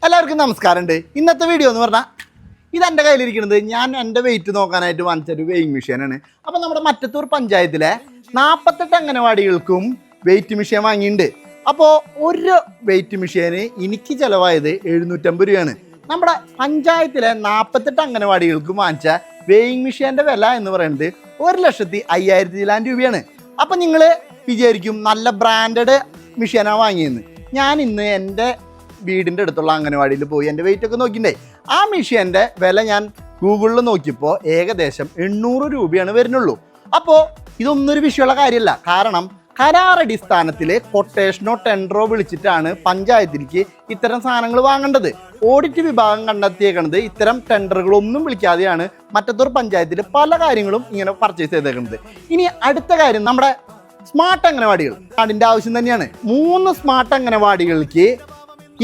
എല്ലാവർക്കും നമസ്കാരമുണ്ട്. ഇന്നത്തെ വീഡിയോ എന്ന് പറഞ്ഞാൽ ഇതെൻ്റെ കയ്യിലിരിക്കുന്നത് ഞാൻ എൻ്റെ വെയിറ്റ് നോക്കാനായിട്ട് വാങ്ങിച്ചൊരു വെയിങ് മെഷീനാണ്. അപ്പോൾ നമ്മുടെ മറ്റത്തൂർ പഞ്ചായത്തിലെ 48 അംഗനവാടികൾക്കും വെയിറ്റ് മെഷീൻ വാങ്ങിയിട്ടുണ്ട്. അപ്പോൾ ഒരു വെയിറ്റ് മെഷീന് എനിക്ക് ചിലവായത് 750 രൂപയാണ്. നമ്മുടെ പഞ്ചായത്തിലെ 48 അംഗനവാടികൾക്കും വാങ്ങിച്ച വെയിങ് മെഷീൻ്റെ വില എന്ന് പറയുന്നത് 1,05,000 രൂപയാണ്. അപ്പം നിങ്ങൾ വിചാരിക്കും നല്ല ബ്രാൻഡഡ് മെഷീനാണ് വാങ്ങിയെന്ന്. ഞാൻ ഇന്ന് എൻ്റെ വീടിൻ്റെ അടുത്തുള്ള അംഗനവാടിയിൽ പോയി എൻ്റെ വെയിറ്റ് ഒക്കെ നോക്കിണ്ടേ. ആ മെഷീൻ്റെ വില ഞാൻ ഗൂഗിളിൽ നോക്കിയപ്പോൾ ഏകദേശം 800 രൂപയാണ് വരുന്നുള്ളൂ. അപ്പോൾ ഇതൊന്നും ഒരു വിഷയമുള്ള കാര്യമല്ല. കാരണം കരാറടിസ്ഥാനത്തിൽ കൊട്ടേഷനോ ടെൻഡറോ വിളിച്ചിട്ടാണ് പഞ്ചായത്തിലേക്ക് ഇത്തരം സാധനങ്ങൾ വാങ്ങേണ്ടത്. ഓഡിറ്റ് വിഭാഗം കണ്ടെത്തിയേക്കുന്നത് ഇത്തരം ടെൻഡറുകളൊന്നും വിളിക്കാതെയാണ് മറ്റത്തൂർ പഞ്ചായത്തിൽ പല കാര്യങ്ങളും ഇങ്ങനെ പർച്ചേസ് ചെയ്തേക്കുന്നത്. ഇനി അടുത്ത കാര്യം, നമ്മുടെ സ്മാർട്ട് അംഗനവാടികൾ അതിൻ്റെ ആവശ്യം തന്നെയാണ്. 3 സ്മാർട്ട് അംഗനവാടികൾക്ക്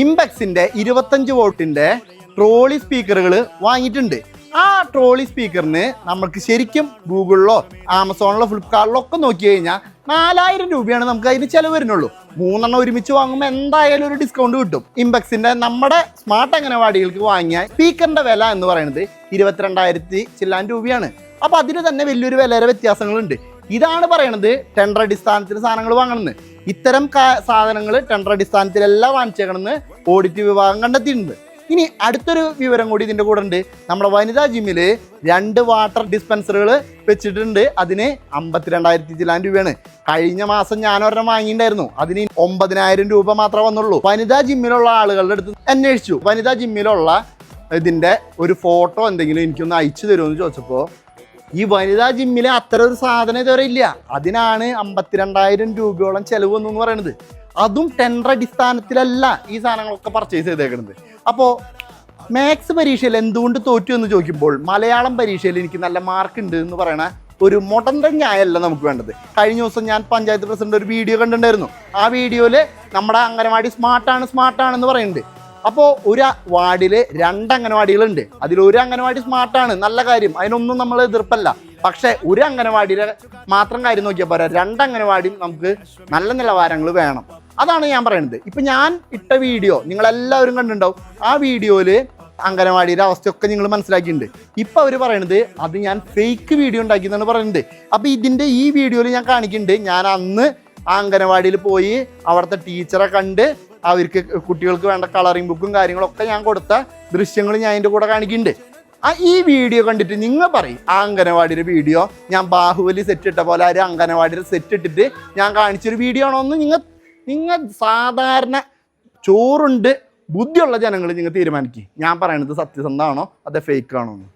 ഇംപെക്സിൻ്റെ 25 വോട്ടിൻ്റെ ട്രോളി സ്പീക്കറുകൾ വാങ്ങിയിട്ടുണ്ട്. ആ ട്രോളി സ്പീക്കറിന് നമുക്ക് ശരിക്കും ഗൂഗിളിലോ ആമസോണിലോ ഫ്ലിപ്കാർട്ടിലോ ഒക്കെ നോക്കി കഴിഞ്ഞാൽ 4000 രൂപയാണ് നമുക്ക് അതിന് ചിലവ് വരുന്നുള്ളൂ. 3 എണ്ണം ഒരുമിച്ച് വാങ്ങുമ്പോൾ എന്തായാലും ഒരു ഡിസ്കൗണ്ട് കിട്ടും. ഇംപെക്സിൻ്റെ നമ്മുടെ സ്മാർട്ട് അംഗനവാടികൾക്ക് വാങ്ങിയ സ്പീക്കറിൻ്റെ വില എന്ന് പറയുന്നത് 22,000 ചില്ലാൻ രൂപയാണ്. അപ്പോൾ അതിന് തന്നെ വലിയൊരു വിലയുടെ വ്യത്യാസങ്ങളുണ്ട്. ഇതാണ് പറയണത് ടെൻഡർ അടിസ്ഥാനത്തിൽ സാധനങ്ങൾ വാങ്ങണമെന്ന്. ഇത്തരം സാധനങ്ങൾ ടെൻഡർ അടിസ്ഥാനത്തിലെല്ലാം വാങ്ങിച്ചേക്കണമെന്ന് ഓഡിറ്റ് വിഭാഗം കണ്ടെത്തിയിട്ടുണ്ട്. ഇനി അടുത്തൊരു വിവരം കൂടി ഇതിൻ്റെ കൂടെ ഉണ്ട്. നമ്മുടെ വനിതാ ജിമ്മിൽ 2 വാട്ടർ ഡിസ്പെൻസറുകൾ വെച്ചിട്ടുണ്ട്. അതിന് 52,000 ചില്ലാൻ രൂപയാണ്. കഴിഞ്ഞ മാസം ഞാൻ ഒരെണ്ണം വാങ്ങിയിട്ടുണ്ടായിരുന്നു. അതിന് 9,000 രൂപ മാത്രമേ വന്നുള്ളൂ. വനിതാ ജിമ്മിലുള്ള ആളുകളുടെ അടുത്ത് അന്വേഷിച്ചു. വനിതാ ജിമ്മിലുള്ള ഇതിൻ്റെ ഒരു ഫോട്ടോ എന്തെങ്കിലും എനിക്കൊന്ന് അയച്ചു തരുമെന്ന് ചോദിച്ചപ്പോൾ ഈ വനിതാ ജിമ്മിലെ അത്ര ഒരു സാധനം ഇതുവരെ ഇല്ല. അതിനാണ് 52,000 രൂപയോളം ചിലവ് എന്ന് പറയുന്നത്. അതും ടെൻഡർ അടിസ്ഥാനത്തിലല്ല ഈ സാധനങ്ങളൊക്കെ പർച്ചേസ് ചെയ്തേക്കുന്നത്. അപ്പോൾ മാത്സ് പരീക്ഷയിൽ എന്തുകൊണ്ട് തോറ്റു എന്ന് ചോദിക്കുമ്പോൾ മലയാളം പരീക്ഷയിൽ എനിക്ക് നല്ല മാർക്ക് ഉണ്ട് എന്ന് പറയണ ഒരു മൊടന്തൻ ന്യായമല്ല നമുക്ക് വേണ്ടത്. കഴിഞ്ഞ ദിവസം ഞാൻ പഞ്ചായത്ത് പ്രസിഡന്റ് ഒരു വീഡിയോ കണ്ടിട്ടുണ്ടായിരുന്നു. ആ വീഡിയോയിൽ നമ്മുടെ അംഗനവാടി സ്മാർട്ടാണെന്ന് പറയുന്നുണ്ട്. അപ്പോൾ ഒരു വാർഡിൽ 2 അംഗനവാടികളുണ്ട്. അതിലൊരു അംഗനവാടി സ്മാർട്ടാണ്, നല്ല കാര്യം, അതിനൊന്നും നമ്മൾ എതിർപ്പല്ല. പക്ഷേ ഒരു അംഗനവാടിയുടെ മാത്രം കാര്യം നോക്കിയാൽ പോരാ, 2 അംഗനവാടിയും നമുക്ക് നല്ല നിലവാരങ്ങൾ വേണം. അതാണ് ഞാൻ പറയുന്നത്. ഇപ്പം ഞാൻ ഇട്ട വീഡിയോ നിങ്ങളെല്ലാവരും കണ്ടിട്ടുണ്ടാവും. ആ വീഡിയോയിൽ അംഗനവാടിയുടെ അവസ്ഥയൊക്കെ നിങ്ങൾ മനസ്സിലാക്കിയിട്ടുണ്ട്. ഇപ്പം അവർ പറയണത് അത് ഞാൻ ഫേക്ക് വീഡിയോ ഉണ്ടാക്കിയെന്നാണ് പറയുന്നത്. അപ്പോൾ ഇതിൻ്റെ ഈ വീഡിയോയിൽ ഞാൻ കാണിക്കുന്നുണ്ട്. ഞാൻ അന്ന് ആ അംഗനവാടിയിൽ പോയി അവിടുത്തെ ടീച്ചറെ കണ്ട് അവർക്ക് കുട്ടികൾക്ക് വേണ്ട കളറിംഗ് ബുക്കും കാര്യങ്ങളൊക്കെ ഞാൻ കൊടുത്ത ദൃശ്യങ്ങൾ ഞാൻ അതിൻ്റെ കൂടെ കാണിക്കുന്നുണ്ട്. ഈ വീഡിയോ കണ്ടിട്ട് നിങ്ങൾ പറയും ആ അംഗനവാടിയുടെ വീഡിയോ ഞാൻ ബാഹുബലി സെറ്റ് ഇട്ട പോലെ ഒരു അംഗനവാടിയുടെ സെറ്റ് ഇട്ടിട്ട് ഞാൻ കാണിച്ചൊരു വീഡിയോ ആണോ എന്ന് നിങ്ങൾ സാധാരണ ചോറുണ്ട് ബുദ്ധിയുള്ള ജനങ്ങൾ നിങ്ങൾ തീരുമാനിക്കുക. ഞാൻ പറയണത് സത്യസന്ധമാണോ അതോ ഫേക്ക് ആണോ എന്ന്.